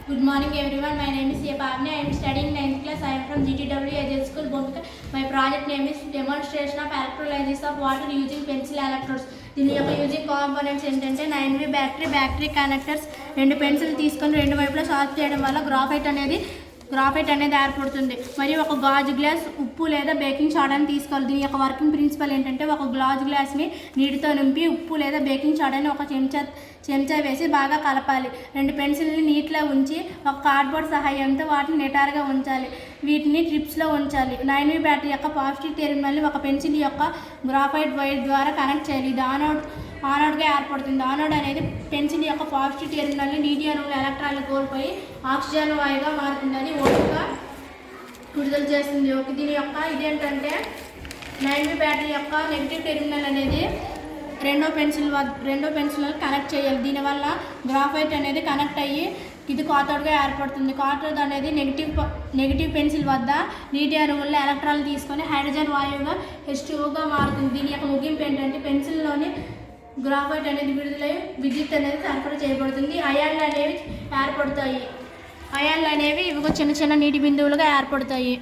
Good morning everyone. My name is Pavni. I am studying 9th class. I am from GTW Agent School, Bombika. My project name is Demonstration of Electrolysis of Water using Pencil Electrodes. దీని యొక్క using components ఏంటంటే 9V battery connectors, 2 pencil తీసుకొని 2 వైపులా sharp చేయడం వల్ల graphite అనేది ఏర్పడుతుంది. మరియు ఒక గాజు గ్లాస్ ఉప్పు లేదా బేకింగ్ సోడాని తీసుకోవాలి. దీని యొక్క వర్కింగ్ ప్రిన్సిపల్ ఏంటంటే ఒక గాజు గ్లాస్ని నీటితో నింపి ఉప్పు లేదా బేకింగ్ సోడాని ఒక చెంచా వేసి బాగా కలపాలి. 2 పెన్సిల్ని నీటిలో ఉంచి ఒక కార్డ్బోర్డ్ సహాయంతో వాటిని నిటారుగా ఉంచాలి. వీటిని ట్రిప్స్లో ఉంచాలి. 9V బ్యాటరీ యొక్క పాజిటివ్ టెర్మినల్ని ఒక పెన్సిల్ యొక్క గ్రాఫైట్ వైర్ ద్వారా కనెక్ట్ చేయాలి. ఇది ఆనోడ్గా ఏర్పడుతుంది. ఆనోడ్ అనేది పెన్సిల్ యొక్క పాజిటివ్ టెర్మినల్ని నీటి అణువుల ఎలక్ట్రాన్లు కోల్పోయి ఆక్సిజన్ వాయుగా మారుతుందని ఓటుగా విడుదల చేస్తుంది. దీని యొక్క ఇదేంటంటే 9V బ్యాటరీ యొక్క నెగిటివ్ టెర్మినల్ అనేది రెండో పెన్సిల్ కనెక్ట్ చేయాలి. దీనివల్ల గ్రాఫైట్ అనేది కనెక్ట్ అయ్యి ఇది కాథోడ్గా ఏర్పడుతుంది. కాథోడ్ అనేది నెగిటివ్ పెన్సిల్ వద్ద నీటి అణువుల్లో ఎలక్ట్రాన్లు తీసుకొని హైడ్రోజన్ వాయువుగా H2O మారుతుంది. దీని యొక్క ముగింపు ఏంటంటే పెన్సిల్లోని గ్రాఫైట్ అనేది విడుదలై విద్యుత్ అనేది సరఫరా చేయబడుతుంది. అయాన్లు అనేవి ఏర్పడతాయి. అయాన్లు అనేవి ఇవిగో చిన్న చిన్న నీటి బిందువులుగా ఏర్పడతాయి.